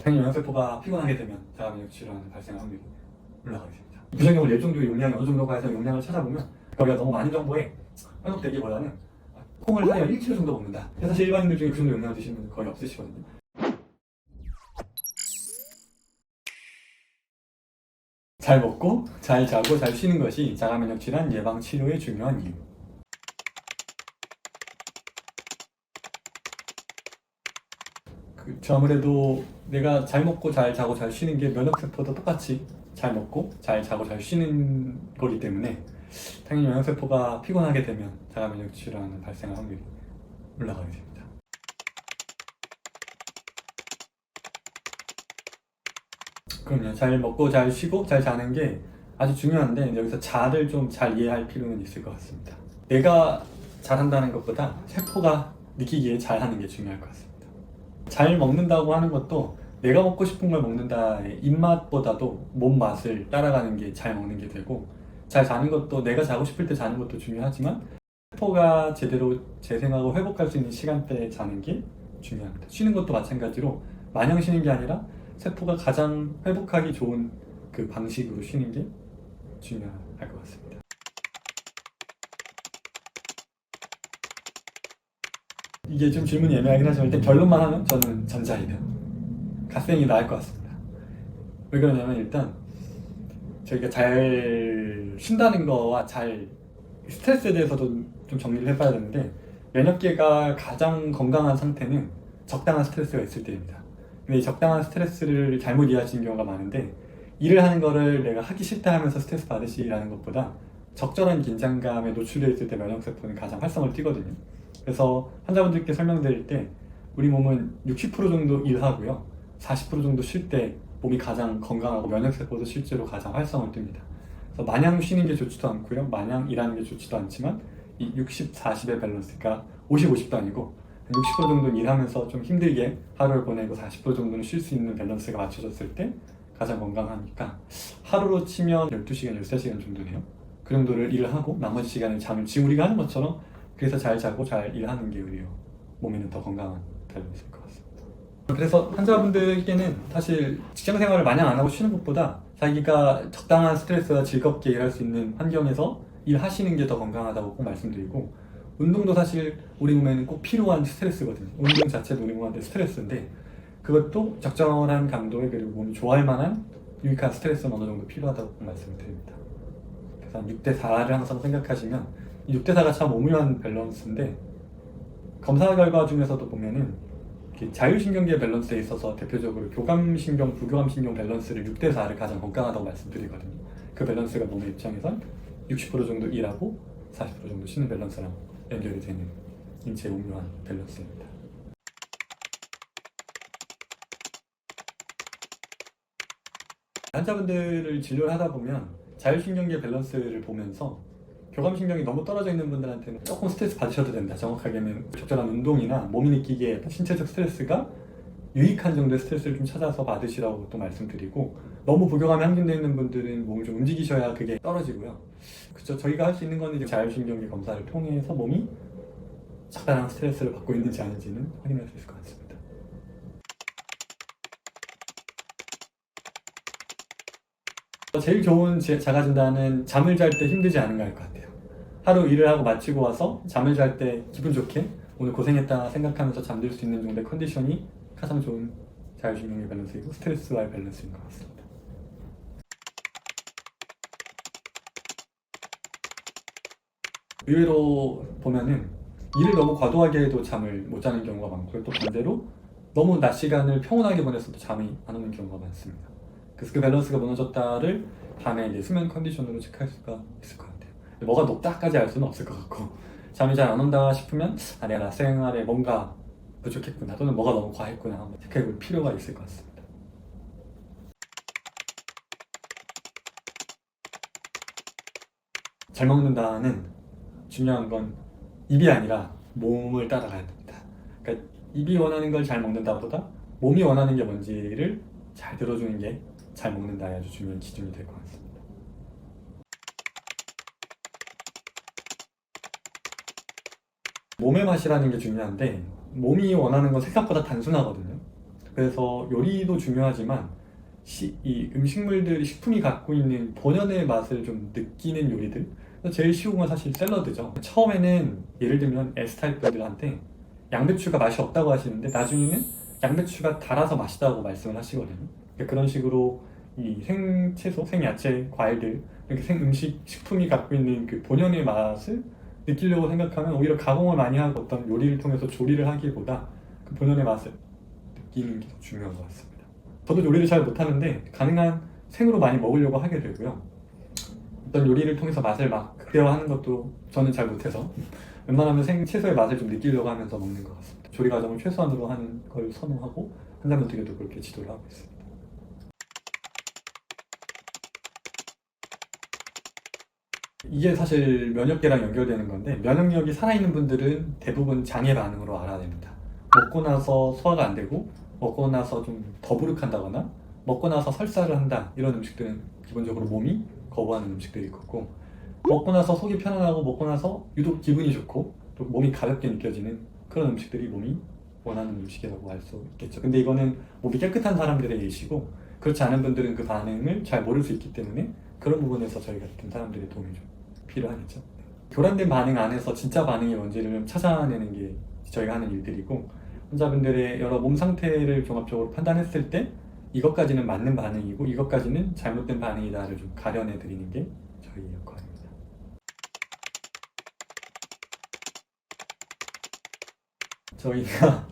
당연히 영양세포가 피곤하게 되면 자가면역 질환이 발생할 확률이 올라가게 됩니다. 부작용을 낼 정도의 용량이 어느 정도가 해서 용량을 찾아보면 거기가 너무 많은 정보에 현혹되기보다는 콩을 하루에 1kg 정도 먹는다. 사실 일반인들 중에 그 정도 용량 드시는 분은 거의 없으시거든요. 잘 먹고 잘 자고 잘 쉬는 것이 자가면역 질환 예방 치료의 중요한 이유. 그렇죠. 아무래도 내가 잘 먹고 잘 자고 잘 쉬는 게 면역세포도 똑같이 잘 먹고 잘 자고 잘 쉬는 거기 때문에 당연히 면역세포가 피곤하게 되면 자가면역 질환이 발생할 확률이 올라가게 됩니다. 그럼요. 잘 먹고 잘 쉬고 잘 자는 게 아주 중요한데 여기서 자를 좀 잘 이해할 필요는 있을 것 같습니다. 내가 잘한다는 것보다 세포가 느끼기에 잘하는 게 중요할 것 같습니다. 잘 먹는다고 하는 것도 내가 먹고 싶은 걸 먹는다의 입맛보다도 몸 맛을 따라가는 게 잘 먹는 게 되고, 잘 자는 것도 내가 자고 싶을 때 자는 것도 중요하지만 세포가 제대로 재생하고 회복할 수 있는 시간대에 자는 게 중요합니다. 쉬는 것도 마찬가지로 마냥 쉬는 게 아니라 세포가 가장 회복하기 좋은 그 방식으로 쉬는 게 중요할 것 같습니다. 이게 좀 질문이 애매하긴 하지만 일단 결론만 하면 저는 전자예요. 갓생이 나을 것 같습니다. 왜 그러냐면 일단 저희가 잘 쉰다는 거와 잘 스트레스에 대해서도 좀 정리를 해봐야 되는데, 면역계가 가장 건강한 상태는 적당한 스트레스가 있을 때입니다. 근데 이 적당한 스트레스를 잘못 이해하시는 경우가 많은데, 일을 하는 거를 내가 하기 싫다 하면서 스트레스 받으시라는 것보다 적절한 긴장감에 노출되어 있을 때 면역세포는 가장 활성을 띠거든요. 그래서 환자분들께 설명드릴 때 우리 몸은 60% 정도 일하고요, 40% 정도 쉴 때 몸이 가장 건강하고 면역세포도 실제로 가장 활성을 띱니다. 그래서 마냥 쉬는 게 좋지도 않고요, 마냥 일하는 게 좋지도 않지만 이 60, 40의 밸런스가 50, 50도 아니고 60% 정도는 일하면서 좀 힘들게 하루를 보내고 40% 정도는 쉴 수 있는 밸런스가 맞춰졌을 때 가장 건강하니까, 하루로 치면 12시간, 13시간 정도네요. 그 정도를 일을 하고 나머지 시간을 잠을 지금 우리가 하는 것처럼 그래서 잘 자고 잘 일하는 게 오히려 몸에는 더 건강한 밸런스일 것 같습니다. 그래서 환자분들께는 사실 직장 생활을 마냥 안 하고 쉬는 것보다 자기가 적당한 스트레스와 즐겁게 일할 수 있는 환경에서 일하시는 게 더 건강하다고 꼭 말씀드리고, 운동도 사실 우리 몸에는 꼭 필요한 스트레스거든요. 운동 자체도 우리 몸한테 스트레스인데 그것도 적절한 강도의, 그리고 몸이 좋아할 만한 유익한 스트레스는 어느 정도 필요하다고 꼭 말씀을 드립니다. 그래서 6대4를 항상 생각하시면, 이 6대4가 참 오묘한 밸런스인데 검사 결과 중에서도 보면은 자율신경계 밸런스에 있어서 대표적으로 교감신경, 부교감신경 밸런스를 6대4를 가장 건강하다고 말씀드리거든요. 그 밸런스가 몸의 입장에선 60% 정도 일하고 40% 정도 쉬는 밸런스랑 연결이 되는 인체의 오묘한 밸런스입니다. 환자분들을 진료를 하다 보면 자율신경계 밸런스를 보면서 교감신경이 너무 떨어져 있는 분들한테는 조금 스트레스 받으셔도 된다. 정확하게는 적절한 운동이나 몸이 느끼기에 신체적 스트레스가 유익한 정도의 스트레스를 좀 찾아서 받으시라고 또 말씀드리고, 너무 부교감이 함정되어 있는 분들은 몸을 좀 움직이셔야 그게 떨어지고요. 그쵸. 저희가 할 수 있는 건 이제 자율신경계 검사를 통해서 몸이 적당한 스트레스를 받고 있는지 아닌지는 확인할 수 있을 것 같습니다. 제일 좋은 자가진단은 잠을 잘 때 힘들지 않은가 할 것 같아요. 하루 일을 하고 마치고 와서 잠을 잘 때 기분 좋게 오늘 고생했다 생각하면서 잠들 수 있는 정도의 컨디션이 가장 좋은 자율신경계 밸런스이고 스트레스와의 밸런스인 것 같습니다. 의외로 보면은 일을 너무 과도하게 해도 잠을 못 자는 경우가 많고요, 또 반대로 너무 낮 시간을 평온하게 보냈어도 잠이 안 오는 경우가 많습니다. 그래서 그 밸런스가 무너졌다를 밤에 이제 수면 컨디션으로 체크할 수가 있을 것 같아요. 뭐가 높다까지 알 수는 없을 것 같고, 잠이 잘 안 온다 싶으면 내가 낮 생활에 뭔가 부족했구나, 또는 뭐가 너무 과했구나 한번 체크해 볼 필요가 있을 것 같습니다. 잘 먹는다는 중요한 건 입이 아니라 몸을 따라가야 됩니다. 그러니까 입이 원하는 걸 잘 먹는다보다 몸이 원하는 게 뭔지를 잘 들어주는 게 잘 먹는다의 아주 중요한 기준이 될 것 같습니다. 몸의 맛이라는 게 중요한데 몸이 원하는 건 생각보다 단순하거든요. 그래서 요리도 중요하지만 이 음식물들, 식품이 갖고 있는 본연의 맛을 좀 느끼는 요리들, 제일 쉬운 건 사실 샐러드죠. 처음에는 예를 들면 S타입 분들한테 양배추가 맛이 없다고 하시는데 나중에는 양배추가 달아서 맛있다고 말씀을 하시거든요. 그러니까 그런 식으로 이 생채소, 생야채, 과일들, 이렇게 생음식, 식품이 갖고 있는 그 본연의 맛을 느끼려고 생각하면 오히려 가공을 많이 하고 어떤 요리를 통해서 조리를 하기보다 그 본연의 맛을 느끼는 게 더 중요한 것 같습니다. 저도 요리를 잘 못하는데 가능한 생으로 많이 먹으려고 하게 되고요. 어떤 요리를 통해서 맛을 막 극대화하는 것도 저는 잘 못해서 웬만하면 생채소의 맛을 좀 느끼려고 하면서 먹는 것 같습니다. 조리 과정을 최소한으로 하는 걸 선호하고 환자분들에게도 그렇게 지도를 하고 있습니다. 이게 사실 면역계랑 연결되는 건데 면역력이 살아있는 분들은 대부분 장애 반응으로 알아냅니다. 먹고 나서 소화가 안 되고 먹고 나서 좀 더부룩한다거나 먹고 나서 설사를 한다 이런 음식들은 기본적으로 몸이 거부하는 음식들일 거고 먹고 나서 속이 편안하고 먹고 나서 유독 기분이 좋고 또 몸이 가볍게 느껴지는 그런 음식들이 몸이 원하는 음식이라고 알 수 있겠죠. 근데 이거는 몸이 깨끗한 사람들의 예시고 그렇지 않은 분들은 그 반응을 잘 모를 수 있기 때문에 그런 부분에서 저희 같은 사람들의 도움이 좀 필요하겠죠. 교란된 반응 안에서 진짜 반응이 뭔지를 찾아내는 게 저희가 하는 일들이고 환자분들의 여러 몸 상태를 종합적으로 판단했을 때 이것까지는 맞는 반응이고 이것까지는 잘못된 반응이다를 좀 가려내 드리는 게 저희 역할입니다. 저희가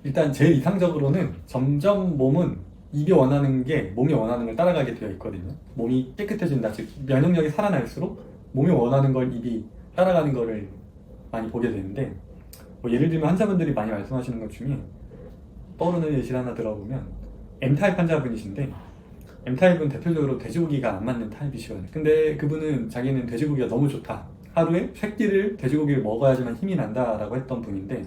일단 제일 이상적으로는 점점 몸은 입이 원하는 게 몸이 원하는 걸 따라가게 되어 있거든요. 몸이 깨끗해진다, 즉 면역력이 살아날수록 몸이 원하는 걸 입이 따라가는 거를 많이 보게 되는데 뭐 예를 들면 환자분들이 많이 말씀하시는 것 중에 떠오르는 예시를 하나 들어보면 M타입 환자분이신데 M타입은 대표적으로 돼지고기가 안 맞는 타입이시거든요. 근데 그분은 자기는 돼지고기가 너무 좋다. 하루에 3끼를 돼지고기를 먹어야지만 힘이 난다라고 했던 분인데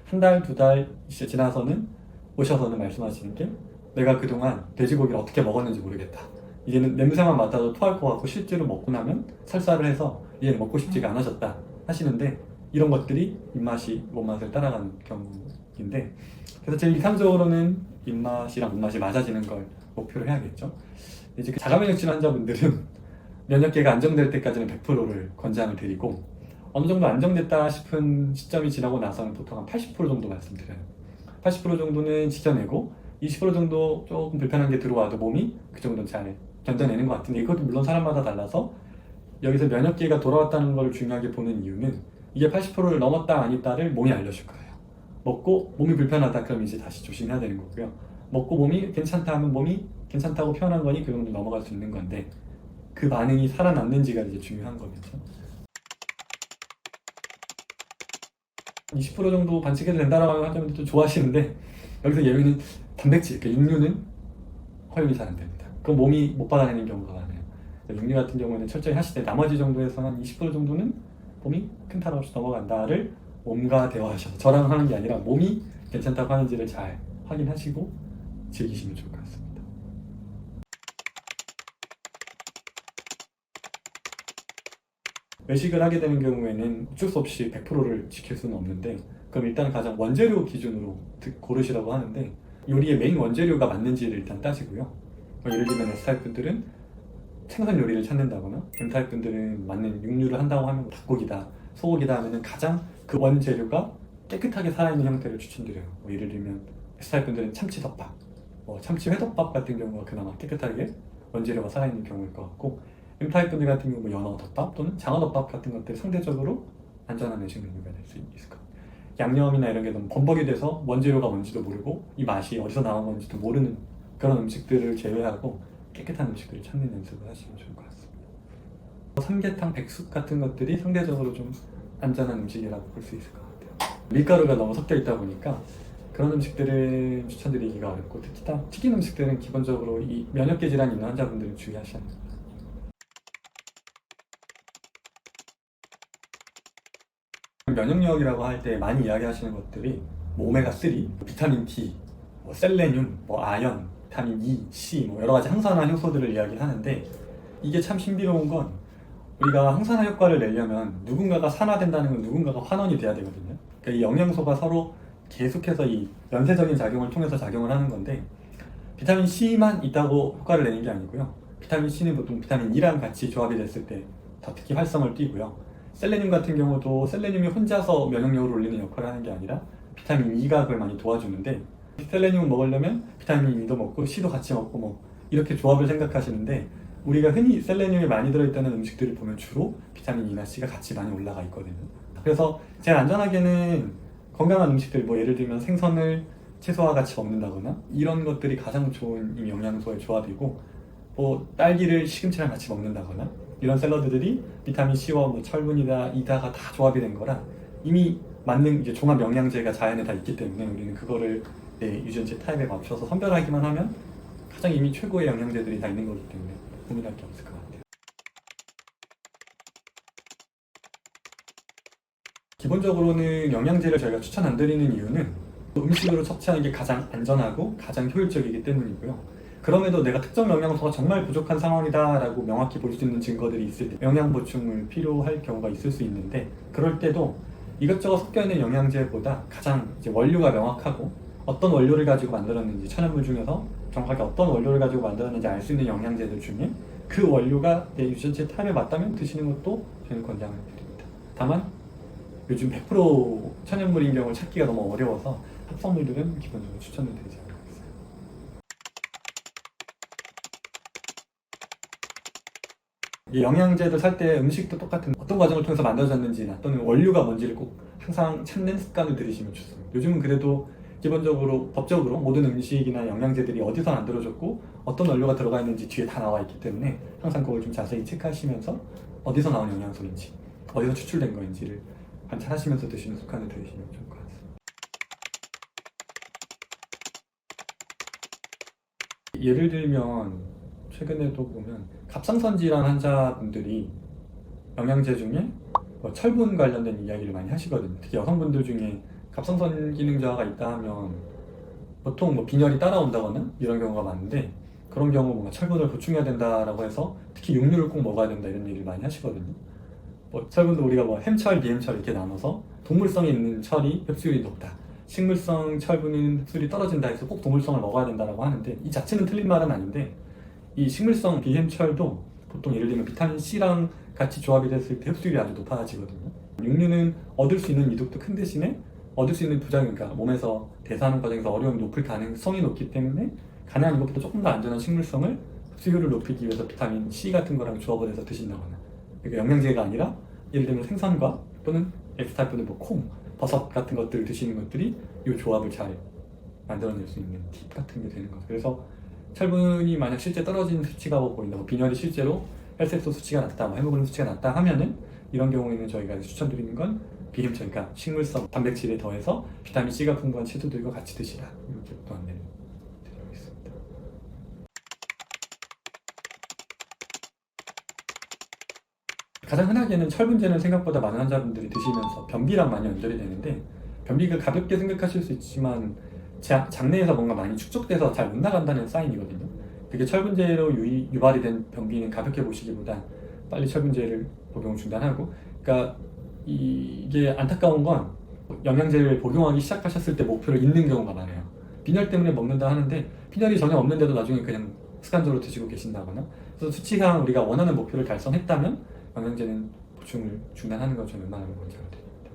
한 달, 두 달 지나서는 오셔서는 말씀하시는 게 내가 그동안 돼지고기를 어떻게 먹었는지 모르겠다. 이제는 냄새만 맡아도 토할 것 같고 실제로 먹고 나면 설사를 해서 이제는 먹고 싶지가 않아졌다 하시는데 이런 것들이 입맛이 몸맛을 따라가는 경우인데 그래서 제일 이상적으로는 입맛이랑 몸맛이 맞아지는 걸 목표로 해야겠죠. 이제 그 자가면역질 환자분들은 면역계가 안정될 때까지는 100%를 권장을 드리고 어느 정도 안정됐다 싶은 시점이 지나고 나서는 보통 한 80% 정도 말씀드려요. 80% 정도는 지켜내고 20% 정도 조금 불편한 게 들어와도 몸이 그 정도는 잘 견뎌내는 것 같은데 이것도 물론 사람마다 달라서 여기서 면역계가 돌아왔다는 걸 중요하게 보는 이유는 이게 80%를 넘었다 아니다를 몸이 알려줄 거예요. 먹고 몸이 불편하다 그럼 이제 다시 조심해야 되는 거고요. 먹고 몸이 괜찮다 하면 몸이 괜찮다고 표현한 거니 그 정도 넘어갈 수 있는 건데 그 반응이 살아남는지가 이제 중요한 거겠죠. 20% 정도 반칙해도 된다라고 하자면 좋아하시는데 여기서 예외는 단백질, 그러니까 육류는 허용이 잘 안 됩니다. 그럼 몸이 못 받아내는 경우가 많아요. 육류 같은 경우에는 철저히 하시되 나머지 정도에서 한 20% 정도는 몸이 큰 탈 없이 넘어간다를 몸과 대화하셔서 저랑 하는 게 아니라 몸이 괜찮다고 하는지를 잘 확인하시고 즐기시면 좋을 것 같습니다. 외식을 하게 되는 경우에는 어쩔 수 없이 100%를 지킬 수는 없는데 그럼 일단 가장 원재료 기준으로 고르시라고 하는데 요리의 메인 원재료가 맞는지를 일단 따지고요. 예를 들면 S타입 분들은 생선 요리를 찾는다거나 M타입 분들은 맞는 육류를 한다고 하면 닭고기다, 소고기다 하면은 가장 그 원재료가 깨끗하게 살아있는 형태를 추천드려요. 예를 들면 S타입 분들은 참치덮밥, 참치 회덮밥 같은 경우가 그나마 깨끗하게 원재료가 살아있는 경우일 것 같고 M타입 분들 같은 경우 연어덮밥 또는 장어덮밥 같은 것들 상대적으로 안전한 외식 메뉴가 될 수 있을 것 같아요. 양념이나 이런 게 너무 범벅이 돼서 원재료가 뭔지도 모르고 이 맛이 어디서 나온 건지도 모르는 그런 음식들을 제외하고 깨끗한 음식들을 찾는 연습을 하시면 좋을 것 같습니다. 삼계탕, 백숙 같은 것들이 상대적으로 좀 안전한 음식이라고 볼 수 있을 것 같아요. 밀가루가 너무 섞여 있다 보니까 그런 음식들을 추천드리기가 어렵고 특히 튀긴 음식들은 기본적으로 이 면역계 질환이 있는 환자분들은 주의하셔야 합니다. 면역력이라고 할 때 많이 이야기하시는 것들이 오메가3, 비타민 D, 셀레늄, 아연, 비타민 E, C 여러 가지 항산화 효소들을 이야기하는데 이게 참 신비로운 건 우리가 항산화 효과를 내려면 누군가가 산화된다는 건 누군가가 환원이 돼야 되거든요. 그러니까 이 영양소가 서로 계속해서 이 연쇄적인 작용을 통해서 작용을 하는 건데, 비타민 C만 있다고 효과를 내는 게 아니고요. 비타민 C는 보통 비타민 E랑 같이 조합이 됐을 때 더 특히 활성을 띠고요. 셀레늄 같은 경우도 셀레늄이 혼자서 면역력을 올리는 역할을 하는 게 아니라 비타민 E가 그걸 많이 도와주는데, 셀레늄을 먹으려면 비타민 E도 먹고 C도 같이 먹고 뭐 이렇게 조합을 생각하시는데, 우리가 흔히 셀레늄이 많이 들어있다는 음식들을 보면 주로 비타민 E나 C가 같이 많이 올라가 있거든요. 그래서 제일 안전하게는 건강한 음식들, 뭐 예를 들면 생선을 채소와 같이 먹는다거나 이런 것들이 가장 좋은 이 영양소의 조합이고, 뭐 딸기를 시금치랑 같이 먹는다거나 이런 샐러드들이 비타민 C와 뭐 철분이다 이다가 다 조합이 된 거라 이미 맞는 이제 종합 영양제가 자연에 다 있기 때문에 우리는 그거를 내 유전체 타입에 맞춰서 선별하기만 하면 가장 이미 최고의 영양제들이 다 있는 거기 때문에 고민할 게 없을 것 같아요. 기본적으로는 영양제를 저희가 추천 안 드리는 이유는 음식으로 섭취하는 게 가장 안전하고 가장 효율적이기 때문이고요. 그럼에도 내가 특정 영양소가 정말 부족한 상황이다 라고 명확히 볼 수 있는 증거들이 있을 때 영양 보충을 필요할 경우가 있을 수 있는데, 그럴 때도 이것저것 섞여있는 영양제보다 가장 이제 원료가 명확하고 어떤 원료를 가지고 만들었는지, 천연물 중에서 정확하게 어떤 원료를 가지고 만들었는지 알 수 있는 영양제들 중에 그 원료가 내 유전체 타입에 맞다면 드시는 것도 저는 권장을 드립니다. 다만 요즘 100% 천연물인 경우를 찾기가 너무 어려워서 합성물들은 기본적으로 추천을 드리지 않아요. 이 영양제를 살 때 음식도 똑같은 어떤 과정을 통해서 만들어졌는지나 또는 원료가 뭔지를 꼭 항상 찾는 습관을 들이시면 좋습니다. 요즘은 그래도 기본적으로 법적으로 모든 음식이나 영양제들이 어디서 만들어졌고 어떤 원료가 들어가 있는지 뒤에 다 나와 있기 때문에 항상 그걸 좀 자세히 체크하시면서 어디서 나온 영양소인지, 어디서 추출된 거인지를 관찰하시면서 드시는 습관을 들이시면 좋을 것 같습니다. 예를 들면 최근에도 보면 갑상선 질환 환자분들이 영양제 중에 뭐 철분 관련된 이야기를 많이 하시거든요. 특히 여성분들 중에 갑상선 기능 저하가 있다 하면 보통 뭐 빈혈이 따라온다거나 이런 경우가 많은데, 그런 경우 뭔가 철분을 보충해야 된다라고 해서 특히 육류를 꼭 먹어야 된다 이런 얘기를 많이 하시거든요. 뭐 철분도 우리가 뭐 햄철, 비햄철 이렇게 나눠서 동물성이 있는 철이 흡수율이 높다, 식물성 철분은 흡수율이 떨어진다 해서 꼭 동물성을 먹어야 된다라고 하는데, 이 자체는 틀린 말은 아닌데 이 식물성 비햄철도 보통 예를 들면 비타민 C랑 같이 조합이 됐을 때 흡수율이 아주 높아지거든요. 육류는 얻을 수 있는 이득도 큰 대신에 얻을 수 있는 부작용, 그러니까 몸에서 대사하는 과정에서 어려움이 높을 가능성이 높기 때문에 가능한 이것보다 조금 더 안전한 식물성을 흡수율을 높이기 위해서 비타민 C 같은 거랑 조합을 해서 드신다거나, 그러니까 영양제가 아니라 예를 들면 생선과 또는 X타입분의 뭐 콩, 버섯 같은 것들을 드시는 것들이 이 조합을 잘 만들어낼 수 있는 팁 같은 게 되는 거죠. 그래서 철분이 만약 실제 떨어진 수치가 보인다, 뭐 빈혈이 실제로 혈색소 수치가 낮다, 뭐 헤모글로빈 수치가 낮다 하면은 이런 경우에는 저희가 추천드리는 건 비햄철, 그러니까 식물성 단백질에 더해서 비타민 C가 풍부한 채소들과 같이 드시라, 이렇게 또 안내를 드리고 있습니다. 가장 흔하게는 철분제는 생각보다 많은 환자분들이 드시면서 변비랑 많이 연결이 되는데, 변비가 가볍게 생각하실 수 있지만 장내에서 뭔가 많이 축적돼서 잘 못 나간다는 사인이거든요. 그게 철분제로 유발이 된 변비는 가볍게 보시기보다 빨리 철분제를 복용을 중단하고, 그러니까 이게 안타까운 건 영양제를 복용하기 시작하셨을 때 목표를 잊는 경우가 많아요. 빈혈 때문에 먹는다 하는데 빈혈이 전혀 없는데도 나중에 그냥 습관적으로 드시고 계신다거나, 그래서 수치상 우리가 원하는 목표를 달성했다면 영양제는 보충을 중단하는 걸 저는 웬만하면 권장드립니다.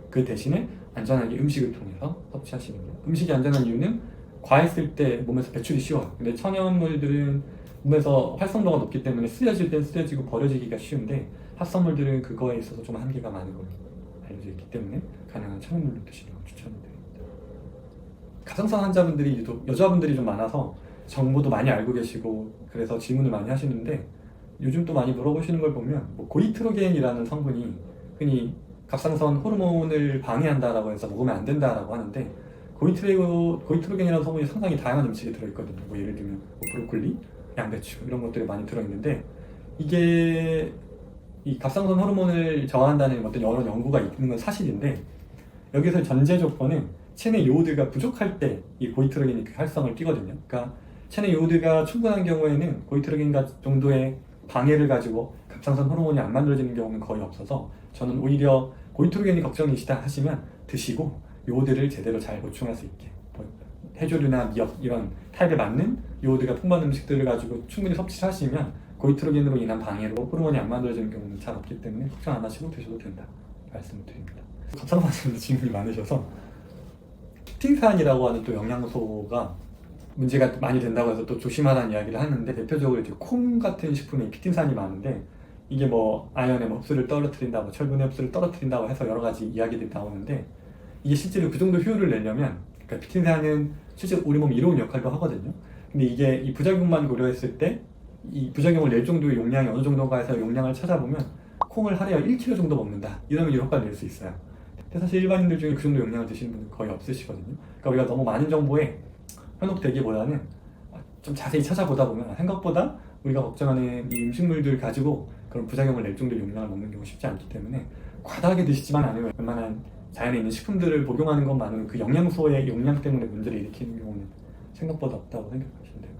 그 대신에 안전하게 음식을 통해서 섭취하시는 거예요. 음식이 안전한 이유는 과했을 때 몸에서 배출이 쉬워요. 근데 천연물들은 몸에서 활성도가 높기 때문에 쓰여질 땐 쓰여지고 버려지기가 쉬운데, 합성물들은 그거에 있어서 좀 한계가 많은 걸로 알려져 있기 때문에 가능한 천연물로 드시는 걸 추천드립니다. 갑상선 환자분들이 유독 여자분들이 좀 많아서 정보도 많이 알고 계시고 그래서 질문을 많이 하시는데, 요즘 또 많이 물어보시는 걸 보면 뭐 고이트로겐이라는 성분이 흔히 갑상선 호르몬을 방해한다라고 해서 먹으면 안 된다라고 하는데, 고이트로겐이라는 성분이 상당히 다양한 음식에 들어있거든요. 뭐 예를 들면 브로콜리, 양배추 이런 것들이 많이 들어있는데, 이게 이 갑상선 호르몬을 저하한다는 어떤 여러 연구가 있는 건 사실인데, 여기서 전제 조건은 체내 요오드가 부족할 때 이 고이트로겐이 활성을 띠거든요. 그러니까 체내 요오드가 충분한 경우에는 고이트로겐 정도의 방해를 가지고 갑상선 호르몬이 안 만들어지는 경우는 거의 없어서, 저는 오히려 고이트로겐이 걱정이시다 하시면 드시고 요오드를 제대로 잘 보충할 수 있게 뭐 해조류나 미역 이런 타입에 맞는 요오드가 풍부한 음식들을 가지고 충분히 섭취를 하시면 고이트로겐으로 인한 방해로 호르몬이 안 만들어지는 경우는 잘 없기 때문에 걱정 안 하시고 드셔도 된다 말씀을 드립니다. 갑자기 말씀드린 질문이 많으셔서 키틴산이라고 하는 또 영양소가 문제가 많이 된다고 해서 또 조심하라는 이야기를 하는데 대표적으로 이제 콩 같은 식품에 피틴산이 많은데 이게 뭐 아연의 뭐 흡수를 떨어뜨린다, 뭐 철분의 흡수를 떨어뜨린다고 해서 여러 가지 이야기들이 나오는데 이게 실제로 그 정도 효율을 내려면 그러니까 피틴산은 실제 우리 몸에 이로운 역할도 하거든요. 근데 이게 이 부작용만 고려했을 때 이 부작용을 낼 정도의 용량이 어느 정도가 해서 용량을 찾아보면 콩을 하루에 1kg 정도 먹는다 이러면 이 효과를 낼 수 있어요. 근데 사실 일반인들 중에 그 정도 용량을 드시는 분은 거의 없으시거든요. 그러니까 우리가 너무 많은 정보에 현혹되기보다는 좀 자세히 찾아보다 보면 생각보다 우리가 걱정하는 이 음식물들 가지고 그런 부작용을 낼 정도의 용량을 먹는 경우가 쉽지 않기 때문에 과다하게 드시지만 않으면 웬만한 자연에 있는 식품들을 복용하는 것만으로는 그 영양소의 용량 때문에 문제를 일으키는 경우는 생각보다 없다고 생각하시면 돼요.